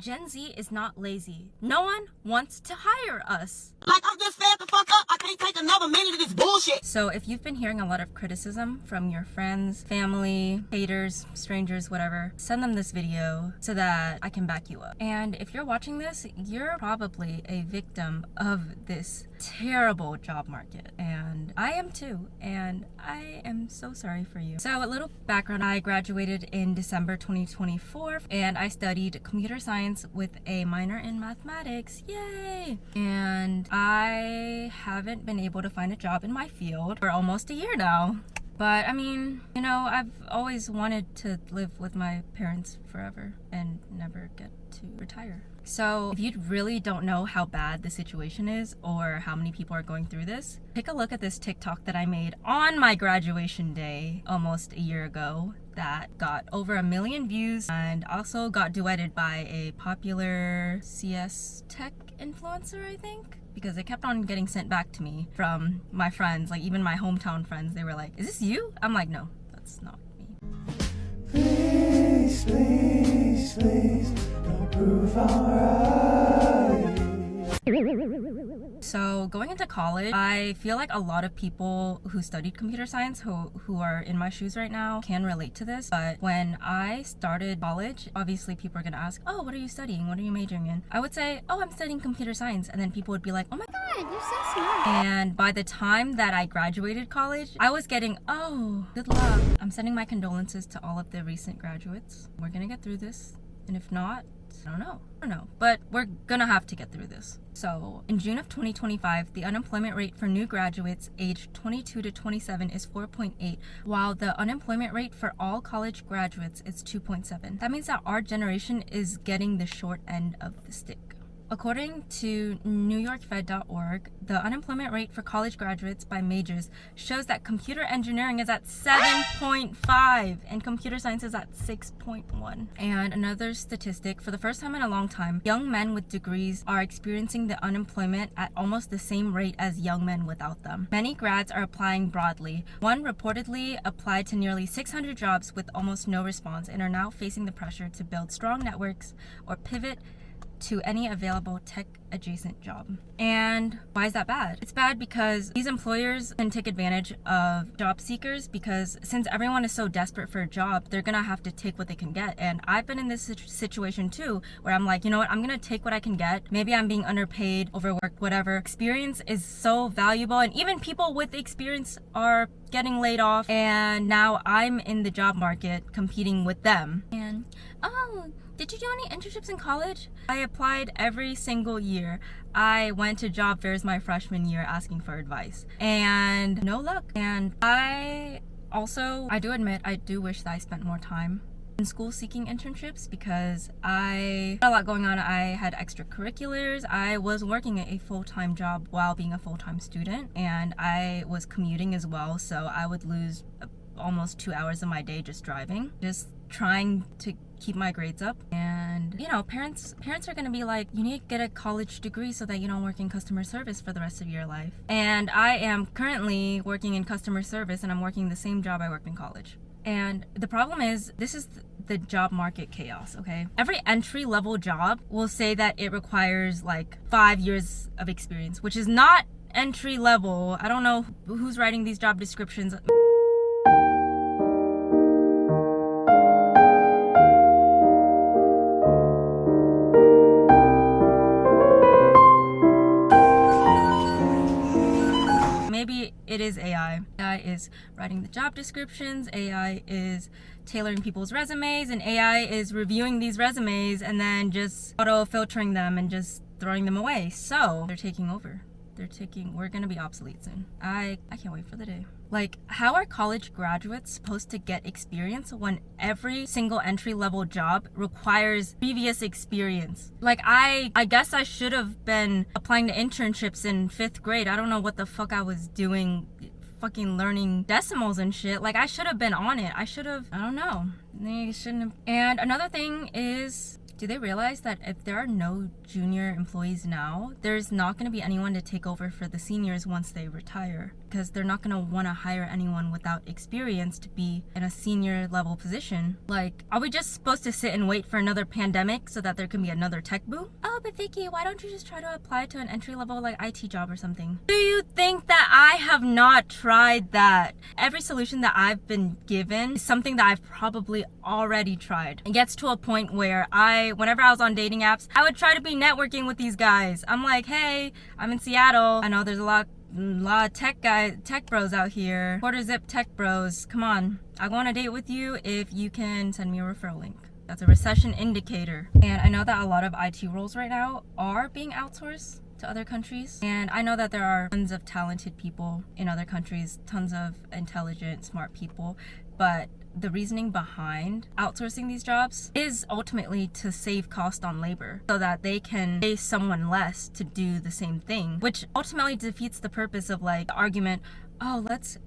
Gen Z is not lazy. No one wants to hire us. Like, I'm just fed the fuck up. I can't take another minute of this bullshit. So if you've been hearing a lot of criticism from your friends, family, haters, strangers, whatever, send them this video so that I can back you up. And if you're watching this, you're probably a victim of this terrible job market. And I am too. And I am so sorry for you. So a little background, I graduated in December 2024 and I studied computer science with a minor in mathematics. Yay! And I haven't been able to find a job in my field for almost a year now. But I mean, you know, I've always wanted to live with my parents forever and never get to retire. So if you really don't know how bad the situation is or how many people are going through this, take a look at this TikTok that I made on my graduation day almost a year ago that got over 1 million views and also got duetted by a popular CS tech influencer, I think. Because it kept on getting sent back to me from my friends, like even my hometown friends. They were like, "Is this you?" I'm like, "No, that's not me." Please, please, please, don't prove alright. So going into college, I feel like a lot of people who studied computer science who are in my shoes right now can relate to this. But when I started college, obviously people are gonna ask, "Oh, what are you studying? What are you majoring in?" I would say, "Oh, I'm studying computer science." And then people would be like, "Oh my God, you're so smart." And by the time that I graduated college, I was getting, "Oh, good luck." I'm sending my condolences to all of the recent graduates. We're gonna get through this. And if not, I don't know, but we're gonna have to get through this. So in June of 2025, the unemployment rate for new graduates aged 22 to 27 is 4.8, while the unemployment rate for all college graduates is 2.7. That means that our generation is getting the short end of the stick. According to NewYorkFed.org, the unemployment rate for college graduates by majors shows that computer engineering is at 7.5 and computer science is at 6.1. And another statistic, for the first time in a long time, young men with degrees are experiencing the unemployment at almost the same rate as young men without them. Many grads are applying broadly. One reportedly applied to nearly 600 jobs with almost no response and are now facing the pressure to build strong networks or pivot to any available tech adjacent job. And why is that bad? It's bad because these employers can take advantage of job seekers because since everyone is so desperate for a job, they're gonna have to take what they can get. And I've been in this situation too, where I'm like, you know what, I'm gonna take what I can get. Maybe I'm being underpaid, overworked, whatever. Experience is so valuable, and even people with experience are getting laid off, and now I'm in the job market competing with them. And did you do any internships in college? I applied every single year. I went to job fairs my freshman year asking for advice and no luck. And I do admit, I do wish that I spent more time in school seeking internships because I had a lot going on. I had extracurriculars. I was working a full-time job while being a full-time student, and I was commuting as well. So I would lose almost 2 hours of my day just driving, just trying to keep my grades up. And you know, parents are gonna be like, you need to get a college degree so that you don't work in customer service for the rest of your life. And I am currently working in customer service and I'm working the same job I worked in college. And the problem is, this is the job market chaos, okay? Every entry-level job will say that it requires like 5 years of experience, which is not entry level. I don't know who's writing these job descriptions. Maybe it is AI. AI is writing the job descriptions, AI is tailoring people's resumes, and AI is reviewing these resumes and then just auto-filtering them and just throwing them away. So they're taking over. We're gonna be obsolete soon. I can't wait for the day. Like, how are college graduates supposed to get experience when every single entry-level job requires previous experience? Like, I guess I should have been applying to internships in 5th grade. I don't know what the fuck I was doing, fucking learning decimals and shit. Like, I should have been on it. I don't know. They shouldn't have. And another thing is, do they realize that if there are no junior employees now, there's not going to be anyone to take over for the seniors once they retire? because they're not going to want to hire anyone without experience to be in a senior level position. Like, are we just supposed to sit and wait for another pandemic so that there can be another tech boom? Oh, but Vicky, why don't you just try to apply to an entry level like IT job or something? Do you think that I have not tried that? Every solution that I've been given is something that I've probably already tried. It gets to a point where whenever I was on dating apps, I would try to be networking with these guys. I'm like, hey, I'm in Seattle. I know there's a lot of tech bros out here. Quarter zip tech bros. Come on. I go on a date with you if you can send me a referral link. That's a recession indicator. And I know that a lot of IT roles right now are being outsourced to other countries. And I know that there are tons of talented people in other countries, tons of intelligent, smart people. But the reasoning behind outsourcing these jobs is ultimately to save cost on labor so that they can pay someone less to do the same thing, which ultimately defeats the purpose of like the argument, oh, let's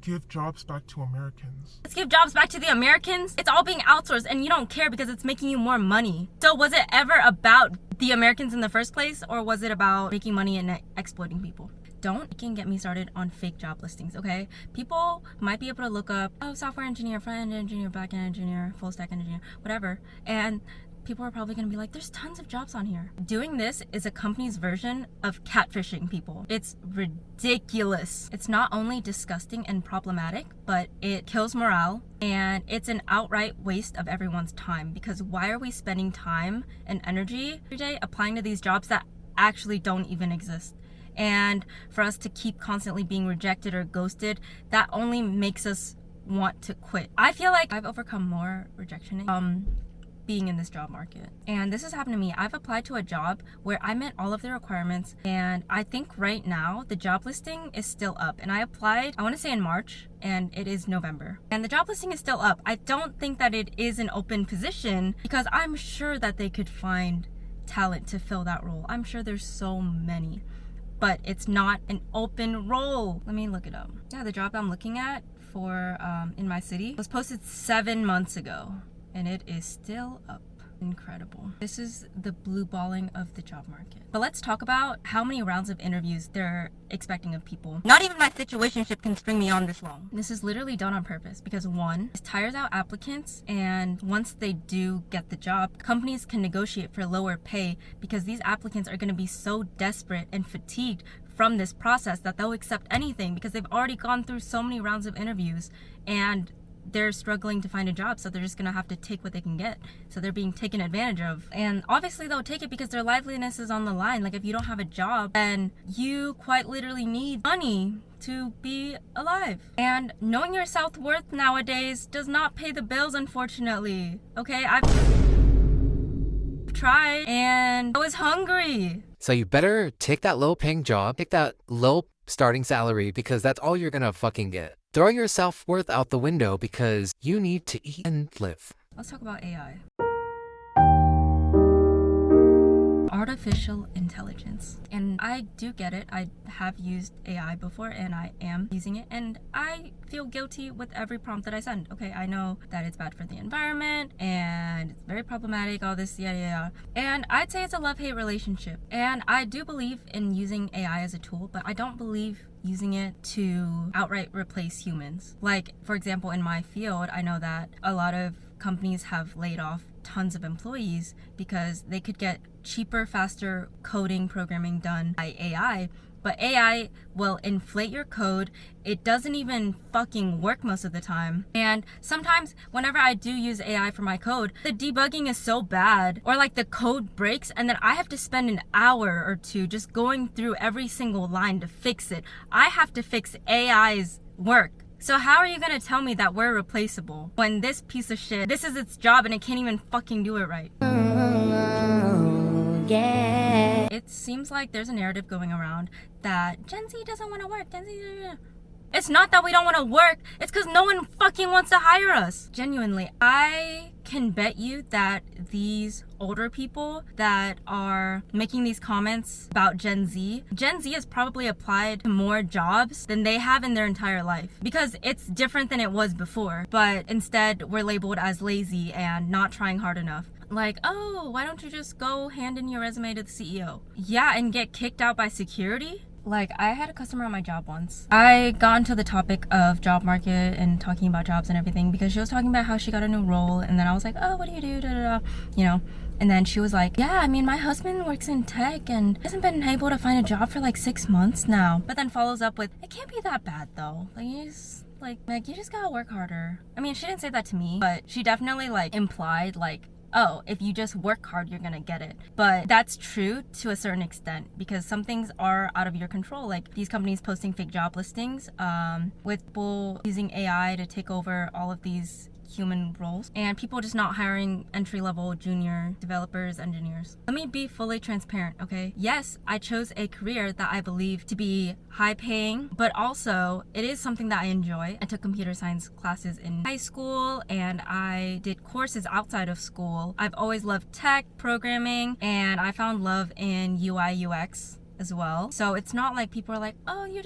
give jobs back to Americans. Let's give jobs back to the Americans. It's all being outsourced and you don't care because it's making you more money. So was it ever about the Americans in the first place, or was it about making money and exploiting people? Don't get me started on fake job listings, okay? People might be able to look up, oh, software engineer, front-end engineer, back-end engineer, full-stack engineer, whatever, and people are probably gonna be like, there's tons of jobs on here. Doing this is a company's version of catfishing people. It's ridiculous. It's not only disgusting and problematic, but it kills morale, and it's an outright waste of everyone's time, because why are we spending time and energy every day applying to these jobs that actually don't even exist? And for us to keep constantly being rejected or ghosted, that only makes us want to quit. I feel like I've overcome more rejection being in this job market. And this has happened to me. I've applied to a job where I met all of the requirements, and I think right now the job listing is still up. And I applied, I want to say in March, and it is November. And the job listing is still up. I don't think that it is an open position because I'm sure that they could find talent to fill that role. I'm sure there's so many. But it's not an open role. Let me look it up. Yeah, the job I'm looking at for in my city was posted 7 months ago, and it is still up. Incredible. This is the blue balling of the job market. But let's talk about how many rounds of interviews they're expecting of people. Not even my situationship can string me on this long. This is literally done on purpose because one, it tires out applicants, and once they do get the job, companies can negotiate for lower pay because these applicants are going to be so desperate and fatigued from this process that they'll accept anything because they've already gone through so many rounds of interviews and they're struggling to find a job, so they're just gonna have to take what they can get. So they're being taken advantage of. And obviously they'll take it because their liveliness is on the line. Like if you don't have a job, then you quite literally need money to be alive. And knowing your self-worth nowadays does not pay the bills, unfortunately. Okay, I've tried and I was hungry. So you better take that low paying job, take that low starting salary, because that's all you're gonna fucking get. Throw your self-worth out the window because you need to eat and live. Let's talk about AI. Artificial intelligence. And I do get it. I have used AI before and I am using it, and I feel guilty with every prompt that I send. Okay, I know that it's bad for the environment and it's very problematic, all this, yada yada. And I'd say it's a love-hate relationship. And I do believe in using AI as a tool, but I don't believe using it to outright replace humans. Like, for example, in my field, I know that a lot of companies have laid off tons of employees because they could get cheaper, faster coding, programming done by AI. But AI will inflate your code. It doesn't even fucking work most of the time. And sometimes whenever I do use AI for my code, the debugging is so bad, or like the code breaks and then I have to spend an hour or two just going through every single line to fix it. I have to fix AI's work. So how are you gonna tell me that we're replaceable when this piece of shit, this is its job and it can't even fucking do it right? Yeah. It seems like there's a narrative going around that Gen Z doesn't want to work. It's not that we don't want to work. It's because no one fucking wants to hire us. Genuinely, I can bet you that these older people that are making these comments about Gen Z has probably applied to more jobs than they have in their entire life, because it's different than it was before. But instead, we're labeled as lazy and not trying hard enough. Like, oh, why don't you just go hand in your resume to the CEO? Yeah, and get kicked out by security? Like, I had a customer on my job once. I got into the topic of job market and talking about jobs and everything because she was talking about how she got a new role, and then I was like, oh, what do you do? Da, da, da. You know, and then she was like, yeah, I mean, my husband works in tech and hasn't been able to find a job for like 6 months now. But then follows up with, it can't be that bad though. Like, you just gotta work harder. I mean, she didn't say that to me, but she definitely like implied like, oh, if you just work hard, you're gonna get it. But that's true to a certain extent, because some things are out of your control. Like these companies posting fake job listings, with people using AI to take over all of these human roles, and people just not hiring entry-level junior developers, engineers. Let me be fully transparent, okay? Yes, I chose a career that I believe to be high paying, but also it is something that I enjoy. I took computer science classes in high school and I did courses outside of school. I've always loved tech, programming, and I found love in UI UX as well. So it's not like people are like, oh, you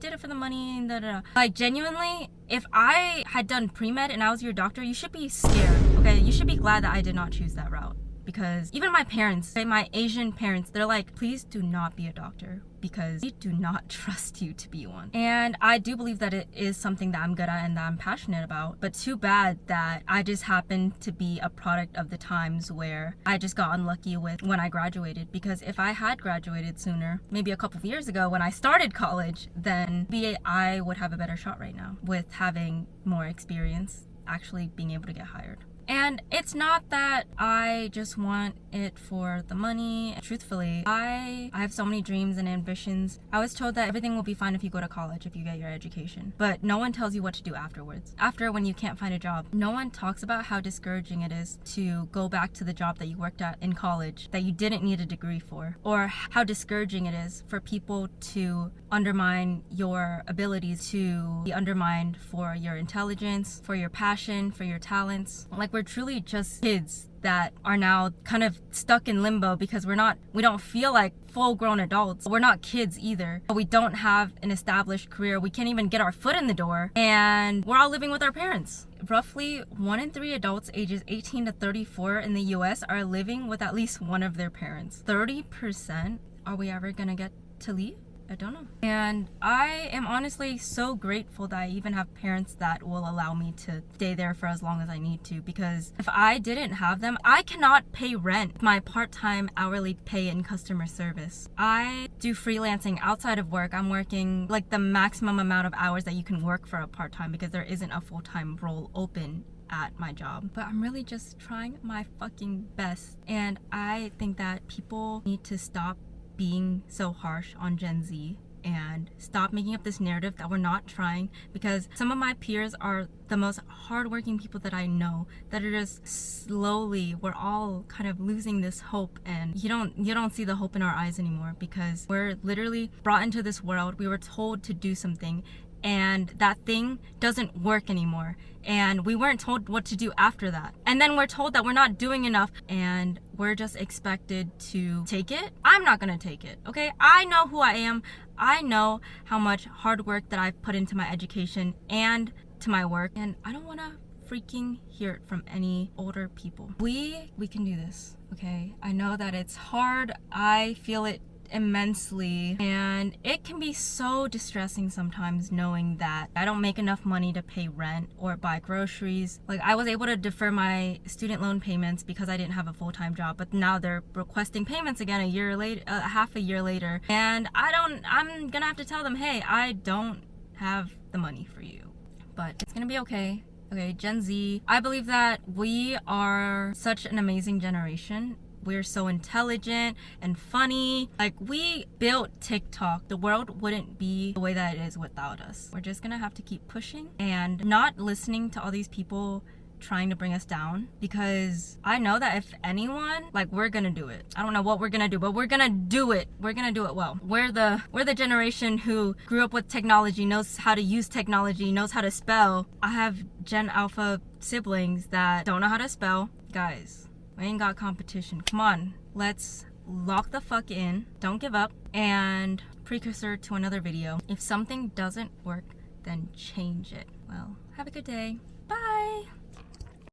did it for the money and da da da. Like, genuinely, if I had done pre-med and I was your doctor, you should be scared, okay? You should be glad that I did not choose that route. Because even my parents, my Asian parents, they're like, please do not be a doctor because we do not trust you to be one. And I do believe that it is something that I'm good at and that I'm passionate about. But too bad that I just happened to be a product of the times where I just got unlucky with when I graduated. Because if I had graduated sooner, maybe a couple of years ago when I started college, then maybe I would have a better shot right now with having more experience, actually being able to get hired. And it's not that I just want it for the money. Truthfully, I have so many dreams and ambitions. I was told that everything will be fine if you go to college, if you get your education. But no one tells you what to do afterwards. After, when you can't find a job, no one talks about how discouraging it is to go back to the job that you worked at in college that you didn't need a degree for. Or how discouraging it is for people to undermine your abilities, to be undermined for your intelligence, for your passion, for your talents. Like, we're truly just kids that are now kind of stuck in limbo because we don't feel like full-grown adults. We're not kids either. We don't have an established career. We can't even get our foot in the door, and we're all living with our parents. Roughly 1 in 3 adults ages 18 to 34 in the US are living with at least one of their parents. 30%? Are we ever gonna get to leave? I don't know. And I am honestly so grateful that I even have parents that will allow me to stay there for as long as I need to, because if I didn't have them, I cannot pay rent, my part-time hourly pay in customer service. I do freelancing outside of work. I'm working like the maximum amount of hours that you can work for a part-time because there isn't a full-time role open at my job. But I'm really just trying my fucking best. And I think that people need to stop being so harsh on Gen Z and stop making up this narrative that we're not trying, because some of my peers are the most hardworking people that I know that are just slowly, we're all kind of losing this hope, and you don't see the hope in our eyes anymore because we're literally brought into this world. We were told to do something, and that thing doesn't work anymore, and we weren't told what to do after that, and then we're told that we're not doing enough, and we're just expected to take it. I'm not gonna take it, okay? I know who I am. I know how much hard work that I've put into my education and to my work, and I don't wanna freaking hear it from any older people. We can do this, okay? I know that it's hard. I feel it immensely, and it can be so distressing sometimes knowing that I don't make enough money to pay rent or buy groceries. Like, I was able to defer my student loan payments because I didn't have a full-time job, but now they're requesting payments again a year later, half a year later, and I'm gonna have to tell them, hey, I don't have the money for you, but it's gonna be okay. Okay, Gen Z, I believe that we are such an amazing generation. We're so intelligent and funny. Like, we built TikTok. The world wouldn't be the way that it is without us. We're just gonna have to keep pushing and not listening to all these people trying to bring us down, because I know that if anyone, like, we're gonna do it. I don't know what we're gonna do, but we're gonna do it. We're gonna do it well. We're the generation who grew up with technology, knows how to use technology, knows how to spell. I have Gen Alpha siblings that don't know how to spell. Guys, we ain't got competition. Come on, let's lock the fuck in. Don't give up. And precursor to another video, if something doesn't work, then change it. Well, have a good day. Bye.